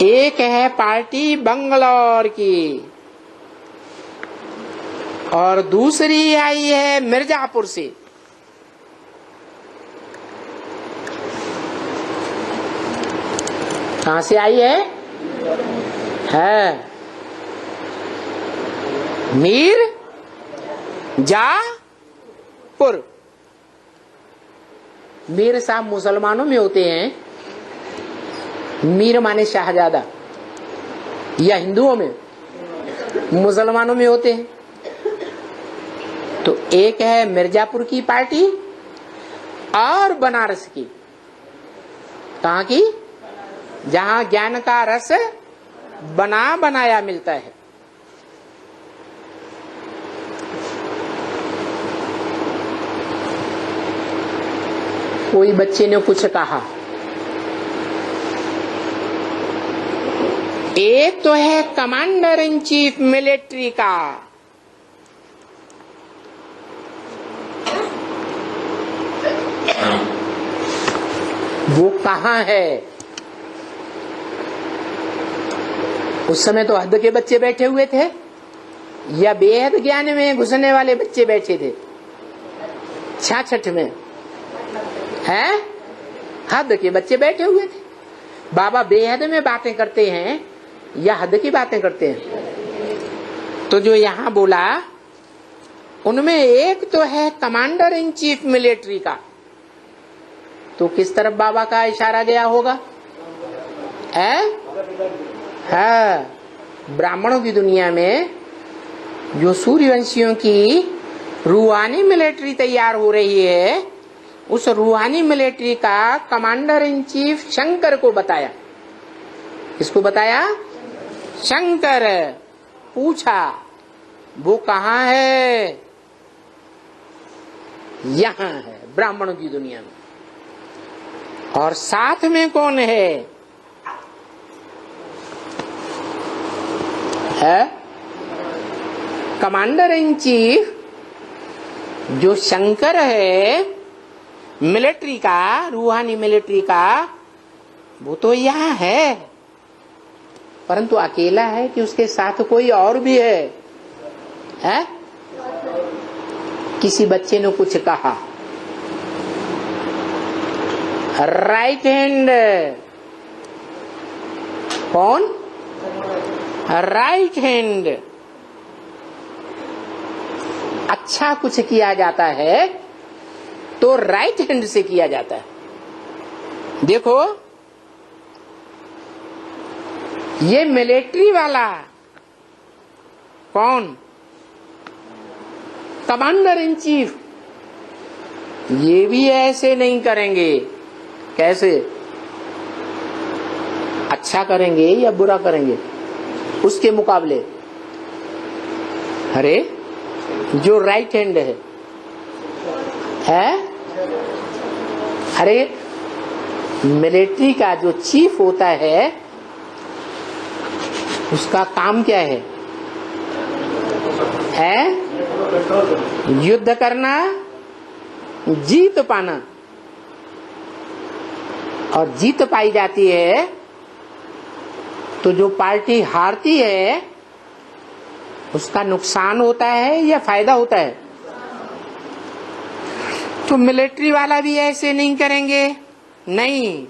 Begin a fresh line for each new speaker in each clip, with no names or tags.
एक है पार्टी बंगलौर की और दूसरी आई है मिर्जापुर से। कहां से आई है? मिर्जापुर। मीर साहब मुसलमानों में होते हैं, मीर माने शाहजादा, या हिंदुओं में? मुसलमानों में होते हैं। तो एक है मिर्जापुर की पार्टी और बनारस की। कहां की? जहां ज्ञान का रस बना बनाया मिलता है। कोई बच्चे ने कुछ कहा, एक तो है कमांडर इन चीफ मिलिट्री का, वो कहां है? उस समय तो हद के बच्चे बैठे हुए थे या बेहद ज्ञान में घुसने वाले बच्चे बैठे थे? 66 में हैं? हद के बच्चे बैठे हुए थे। बाबा बेहद में बातें करते हैं या हद की बातें करते हैं? तो जो यहां बोला उनमें एक तो है कमांडर इन चीफ मिलिट्री का, तो किस तरफ बाबा का इशारा गया होगा? ब्राह्मणों की दुनिया में जो सूर्यवंशियों की रूहानी मिलिट्री तैयार हो रही है, उस रूहानी मिलिट्री का कमांडर इन चीफ शंकर को बताया। किसको बताया? शंकर। पूछा वो कहां है? यहां है ब्राह्मणों की दुनिया में। और साथ में कौन है? कमांडर इन चीफ जो शंकर है मिलिट्री का, रूहानी मिलिट्री का, वो तो यहाँ है, परंतु अकेला है कि उसके साथ कोई और भी है? किसी बच्चे ने कुछ कहा, राइट हैंड। कौन? Right hand. अच्छा कुछ किया जाता है तो राइट हैंड से किया जाता है। देखो ये मिलिट्री वाला कौन? Commander in chief. ये भी ऐसे नहीं करेंगे। कैसे? अच्छा करेंगे या बुरा करेंगे उसके मुकाबले? अरे जो राइट हैंड है? अरे मिलिट्री का जो चीफ होता है उसका काम क्या है? युद्ध करना, जीत पाना। और जीत पाई जाती है तो जो पार्टी हारती है उसका नुकसान होता है या फायदा होता है? तो मिलिट्री वाला भी ऐसे नहीं करेंगे। नहीं,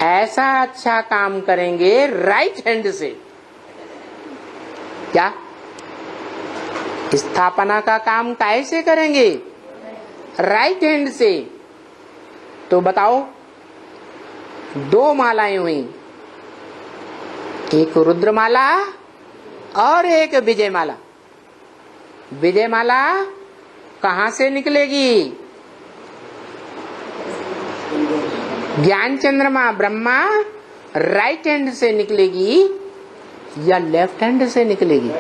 ऐसा अच्छा काम करेंगे राइट हैंड से। क्या? स्थापना का काम कैसे करेंगे? राइट हैंड से। तो बताओ, 2 मालाएं हुई, एक रुद्रमाला और एक विजय माला। विजय माला कहां से निकलेगी? ज्ञान चंद्रमा ब्रह्मा राइट हैंड से निकलेगी या लेफ्ट हैंड से निकलेगी?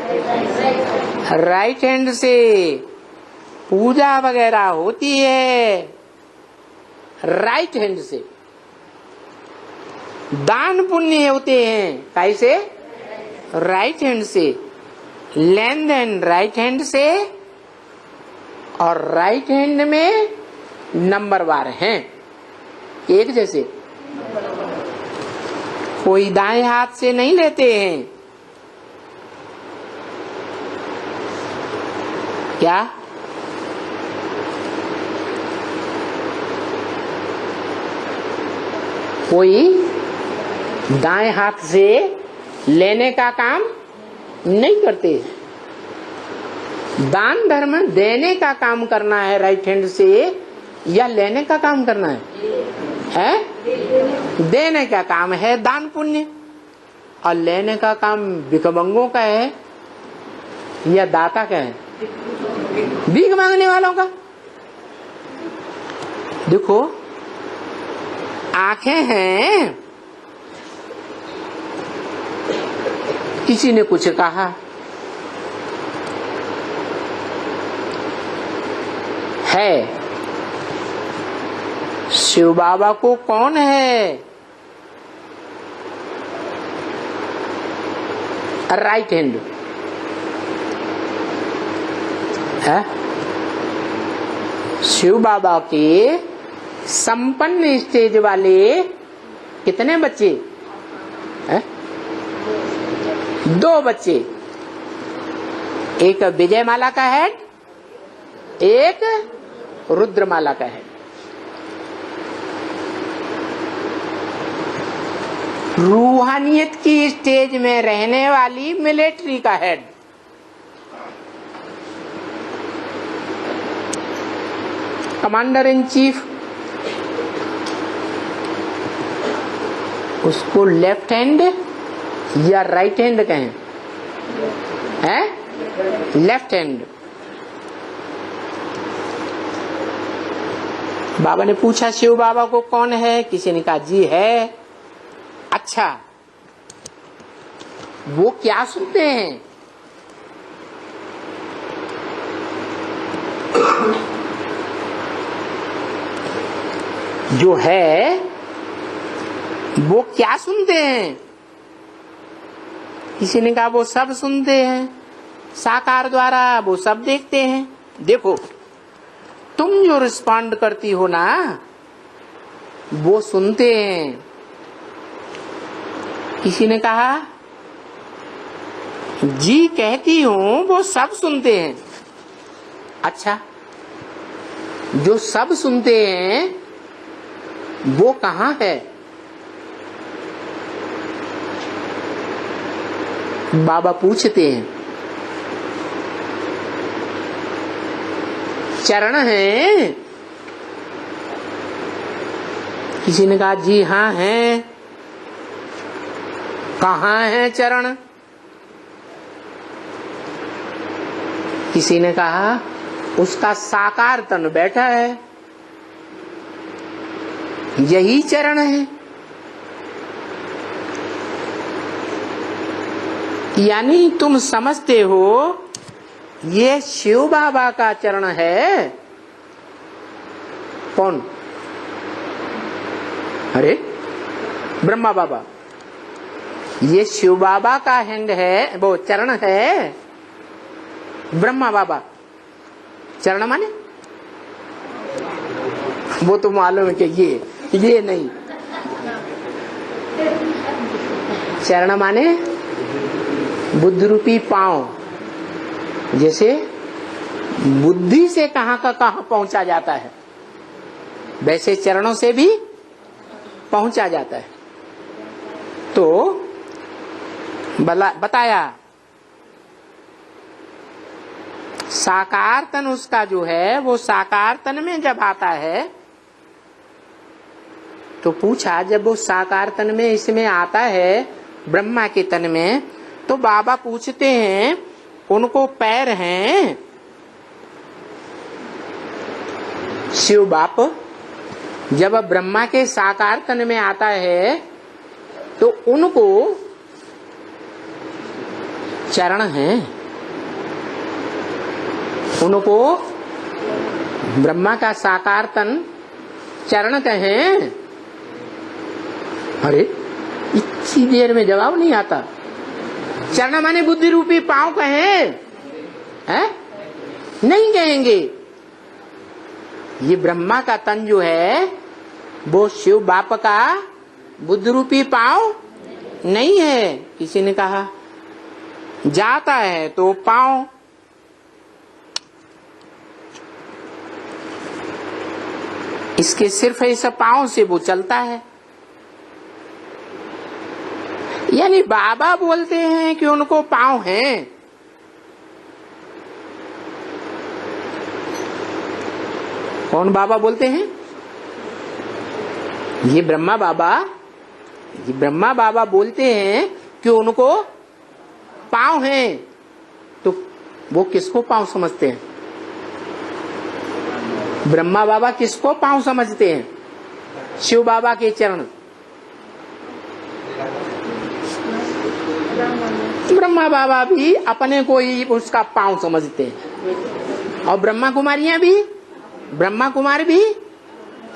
राइट हैंड से। पूजा वगैरह होती है राइट हैंड से। दान पुण्य होते हैं कैसे? राइट हैंड से। लेन देन राइट हैंड से। और राइट हैंड में नंबरवार हैं एक जैसे? कोई दाएं हाथ से नहीं लेते हैं। क्या? कोई दाएं हाथ से लेने का काम नहीं करते। दान धर्म देने का काम करना है राइट हैंड से, या लेने का काम करना है? देने का काम है दान पुण्य, और लेने का काम भिखमंगों का है या दाता का है? भीख मांगने वालों का। देखो, आंखें हैं, किसी ने कुछ कहा, है शिव बाबा को कौन है? राइट हैंड है। शिव बाबा के संपन्न स्टेज वाले कितने बच्चे हैं? 2 बच्चे, एक विजयमाला का हेड, एक रुद्रमाला का हेड। रूहानियत की स्टेज में रहने वाली मिलिट्री का हेड, कमांडर इन चीफ, उसको लेफ्ट हैंड या राइट हैंड कहें? हैं? Left hand. बाबा ने पूछा शिव बाबा को कौन है? किसी ने कहा जी है। अच्छा, वो क्या सुनते हैं? जो है वो क्या सुनते हैं? किसी ने कहा वो सब सुनते हैं, साकार द्वारा वो सब देखते हैं। देखो, तुम जो रिस्पॉन्ड करती हो ना, वो सुनते हैं। किसी ने कहा जी कहती हूं, वो सब सुनते हैं। अच्छा, जो सब सुनते हैं वो कहाँ है? बाबा पूछते हैं। चरण है? किसी ने कहा जी हाँ है। कहाँ है चरण? किसी ने कहा उसका साकार तन बैठा है, यही चरण है। यानी तुम समझते हो ये शिव बाबा का चरण है। कौन? अरे ब्रह्मा बाबा, ये शिव बाबा का हैंड है, वो चरण है। ब्रह्मा बाबा चरण माने वो तो मालूम है कि ये नहीं। चरण माने बुद्धि रूपी पांव। जैसे बुद्धि से कहां का कहां पहुंचा जाता है, वैसे चरणों से भी पहुंचा जाता है। तो बताया साकार तन उसका जो है, वो साकार तन में जब आता है तो पूछा, जब वो साकार तन में इसमें आता है ब्रह्मा के तन में, तो बाबा पूछते हैं उनको पैर हैं? शिव बाप जब ब्रह्मा के साकार तन में आता है तो उनको चरण हैं? उनको ब्रह्मा का साकार तन चरण कहें? अरे इतनी देर में जवाब नहीं आता। चरण माने बुद्धि रूपी पांव कहें? हैं? नहीं कहेंगे। ये ब्रह्मा का तन जो है वो शिव बाप का बुद्धि रूपी पांव नहीं है। किसी ने कहा जाता है तो पांव, इसके सिर्फ ऐसा पांव से वो चलता है। यानी बाबा बोलते हैं कि उनको पांव हैं। कौन बाबा बोलते हैं? ये ब्रह्मा बाबा। ये ब्रह्मा बाबा बोलते हैं कि उनको पांव हैं। तो वो किसको पांव समझते हैं? ब्रह्मा बाबा किसको पांव समझते हैं? शिव बाबा के चरण। ब्रह्मा बाबा भी अपने को ही उसका पांव समझते हैं, और ब्रह्मा कुमारियां भी, ब्रह्मा कुमार भी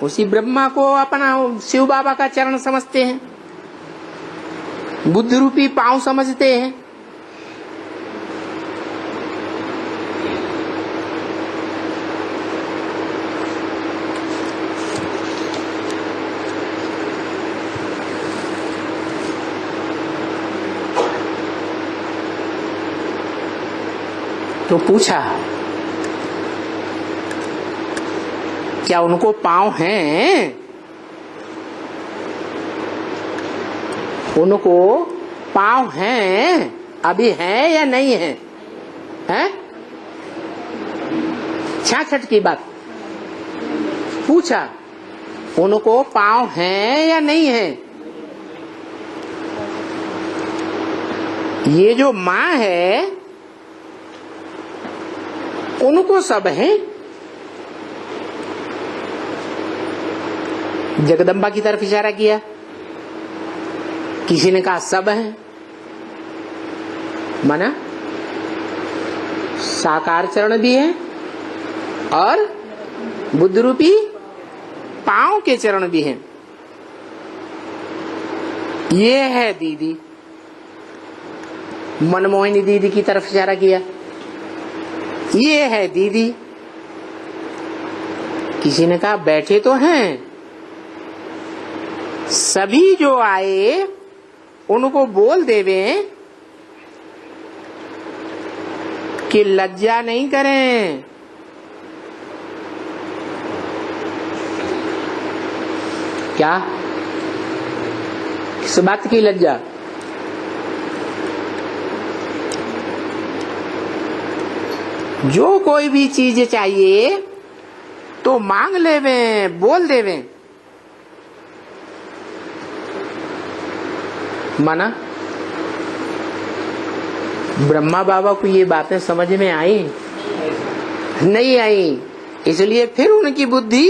उसी ब्रह्मा को अपना शिव बाबा का चरण समझते हैं, बुद्ध रूपी पांव समझते हैं। तो पूछा क्या उनको पांव हैं? उनको पांव हैं, अभी हैं या नहीं है? हैं? 66 की बात पूछा, उनको पांव हैं या नहीं है? ये जो माँ है उनको सब है। जगदम्बा की तरफ इशारा किया। किसी ने कहा सब है, माना साकार चरण भी है और बुद्ध रूपी पांव के चरण भी हैं। ये है दीदी। मनमोहिनी दीदी की तरफ इशारा किया। ये है दीदी। किसी ने कहा बैठे तो हैं, सभी जो आए उनको बोल देवे कि लज्जा नहीं करें। क्या? किस बात की लज्जा? जो कोई भी चीज चाहिए तो मांग लेवे, बोल देवे। माना ब्रह्मा बाबा को ये बातें समझ में आई नहीं आई, इसलिए फिर उनकी बुद्धि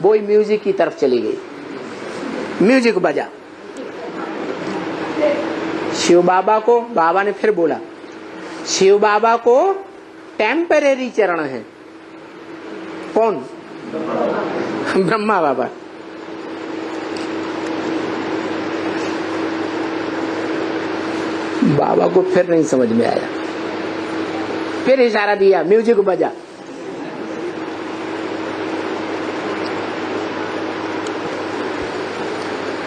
वो म्यूजिक की तरफ चली गई। म्यूजिक बजा। शिव बाबा को बाबा ने फिर बोला, शिव बाबा को टेम्परेरी चरण है। कौन? ब्रह्मा बाबा। बाबा को फिर नहीं समझ में आया, फिर इशारा दिया, म्यूजिक बजा।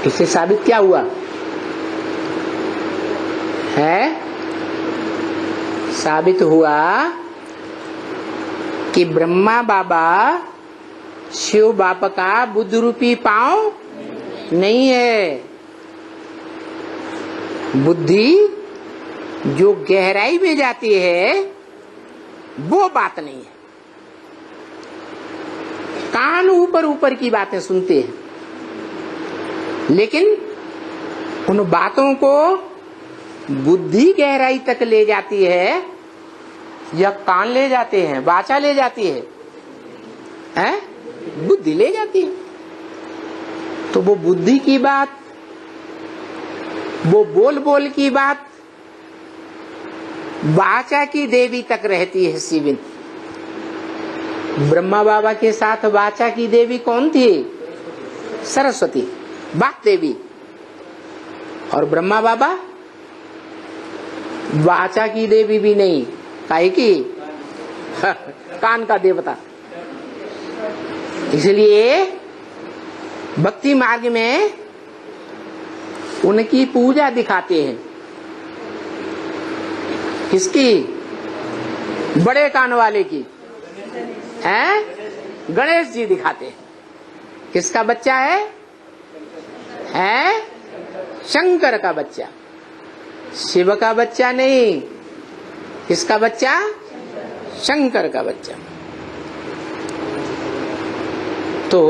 इससे साबित क्या हुआ है? साबित हुआ कि ब्रह्मा बाबा शिव बाबा का बुद्ध रूपी पांव नहीं है। बुद्धि जो गहराई में जाती है वो बात नहीं है। कान ऊपर ऊपर की बातें सुनते हैं, लेकिन उन बातों को बुद्धि गहराई तक ले जाती है या कान ले जाते हैं, वाचा ले जाती है, हैं? बुद्धि ले जाती है। तो वो बुद्धि की बात, वो बोल बोल की बात वाचा की देवी तक रहती है सीमित। ब्रह्मा बाबा के साथ वाचा की देवी कौन थी? सरस्वती, वाक देवी। और ब्रह्मा बाबा वाचा की देवी भी नहीं, काहे की कान का देवता। इसलिए भक्ति मार्ग में उनकी पूजा दिखाते हैं। किसकी? बड़े कान वाले की, हैं? गणेश जी दिखाते हैं। किसका बच्चा है? हैं? शंकर का बच्चा, शिव का बच्चा नहीं। किसका बच्चा? शंकर का बच्चा। तो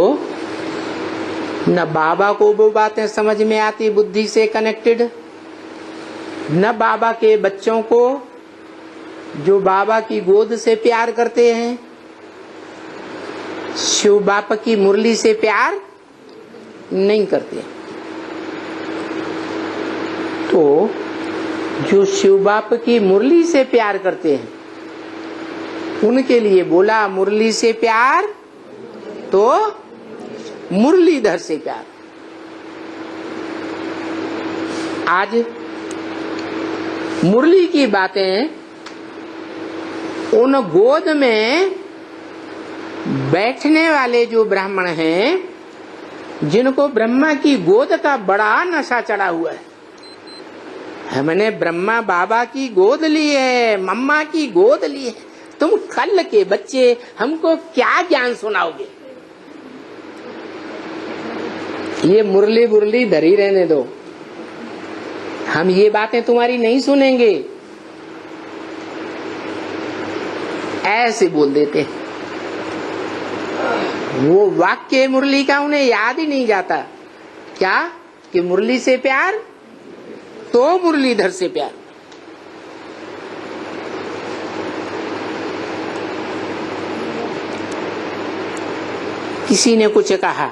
न बाबा को वो बातें समझ में आती बुद्धि से कनेक्टेड, न बाबा के बच्चों को जो बाबा की गोद से प्यार करते हैं, शिव बाप की मुरली से प्यार नहीं करते। तो जो शिव बाप की मुरली से प्यार करते हैं उनके लिए बोला मुरली से प्यार तो मुरलीधर से प्यार। आज मुरली की बातें उन गोद में बैठने वाले जो ब्राह्मण हैं, जिनको ब्रह्मा की गोद का बड़ा नशा चढ़ा हुआ है। हमने ब्रह्मा बाबा की गोद ली है, मम्मा की गोद ली है, तुम कल के बच्चे हमको क्या ज्ञान सुनाओगे? ये मुरली बुरली धरी रहने दो, हम ये बातें तुम्हारी नहीं सुनेंगे, ऐसे बोल देते हैं। वो वाक्य मुरली का उन्हें याद ही नहीं जाता। क्या? कि मुरली से प्यार तो मुरलीधर से प्यार। किसी ने कुछ कहा,